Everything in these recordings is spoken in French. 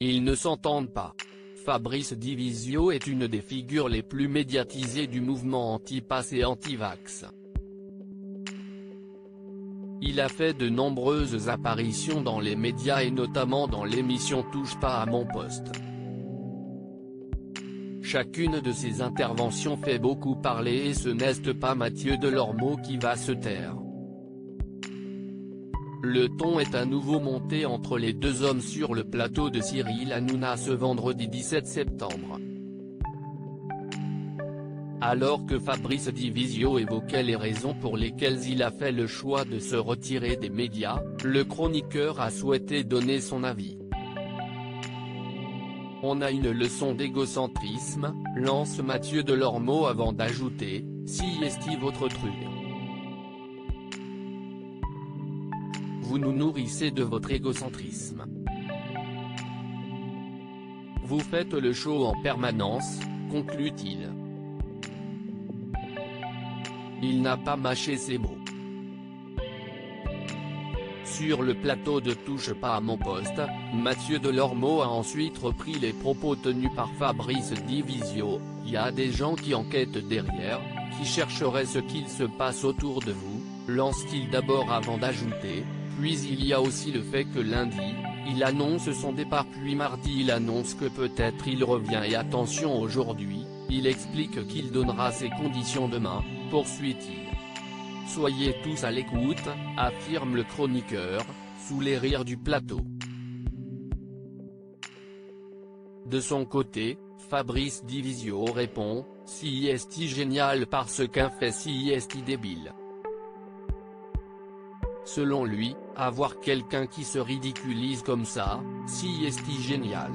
Ils ne s'entendent pas. Fabrice Divisio est une des figures les plus médiatisées du mouvement anti-pass et anti-vax. Il a fait de nombreuses apparitions dans les médias et notamment dans l'émission Touche pas à mon poste. Chacune de ses interventions fait beaucoup parler et ce n'est pas Mathieu Delormeau qui va se taire. Le ton est à nouveau monté entre les deux hommes sur le plateau de Cyril Hanouna ce vendredi 17 septembre. Alors que Fabrice Divisio évoquait les raisons pour lesquelles il a fait le choix de se retirer des médias, le chroniqueur a souhaité donner son avis. On a une leçon d'égocentrisme, lance Mathieu Delormeau avant d'ajouter, si est-il votre truc. Vous nous nourrissez de votre égocentrisme. Vous faites le show en permanence, conclut-il. Il n'a pas mâché ses mots. Sur le plateau de Touche pas à mon poste, Mathieu Delormeau a ensuite repris les propos tenus par Fabrice Divisio. Il y a des gens qui enquêtent derrière, qui chercheraient ce qu'il se passe autour de vous, lance-t-il d'abord avant d'ajouter. Puis il y a aussi le fait que lundi, il annonce son départ puis mardi il annonce que peut-être il revient et attention aujourd'hui, il explique qu'il donnera ses conditions demain, poursuit-il. Soyez tous à l'écoute, affirme le chroniqueur, sous les rires du plateau. De son côté, Fabrice Divisio répond, si est génial parce qu'un fait si est débile. Selon lui, avoir quelqu'un qui se ridiculise comme ça, si est génial.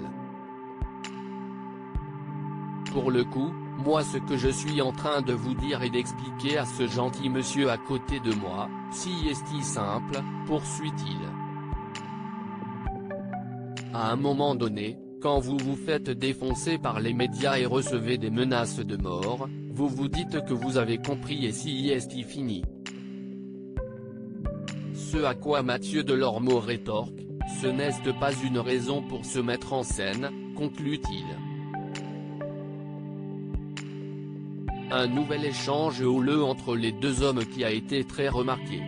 Pour le coup, moi ce que je suis en train de vous dire et d'expliquer à ce gentil monsieur à côté de moi, si est simple, poursuit-il. À un moment donné, quand vous vous faites défoncer par les médias et recevez des menaces de mort, vous vous dites que vous avez compris et si est fini. Ce à quoi Mathieu Delormeau rétorque, ce n'est pas une raison pour se mettre en scène, conclut-il. Un nouvel échange houleux entre les deux hommes qui a été très remarqué.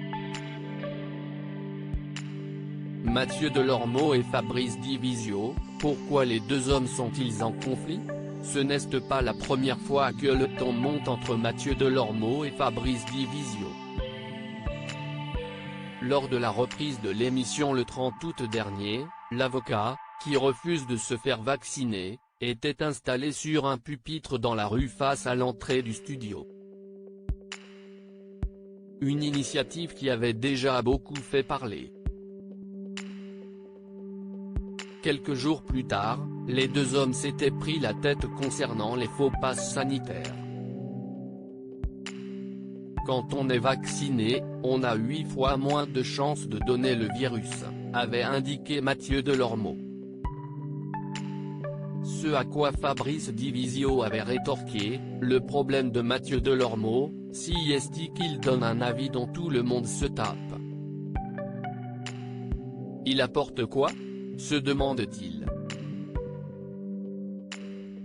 Mathieu Delormeau et Fabrice Divisio, pourquoi les deux hommes sont-ils en conflit? Ce n'est pas la première fois que le ton monte entre Mathieu Delormeau et Fabrice Divisio. Lors de la reprise de l'émission le 30 août dernier, l'avocat, qui refuse de se faire vacciner, était installé sur un pupitre dans la rue face à l'entrée du studio. Une initiative qui avait déjà beaucoup fait parler. Quelques jours plus tard, les deux hommes s'étaient pris la tête concernant les faux passes sanitaires. Quand on est vacciné, on a 8 fois moins de chances de donner le virus, avait indiqué Mathieu Delormeau. Ce à quoi Fabrice Divisio avait rétorqué, le problème de Mathieu Delormeau, si est qu'il donne un avis dont tout le monde se tape. Il apporte quoi? Se demande-t-il.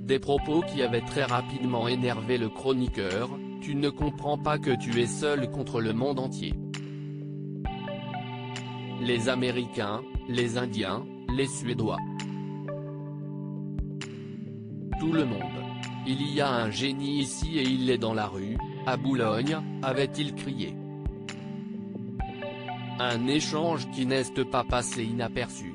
Des propos qui avaient très rapidement énervé le chroniqueur, tu ne comprends pas que tu es seul contre le monde entier. Les Américains, les Indiens, les Suédois. Tout le monde. Il y a un génie ici et il est dans la rue, à Boulogne, avait-il crié. Un échange qui n'est pas passé inaperçu.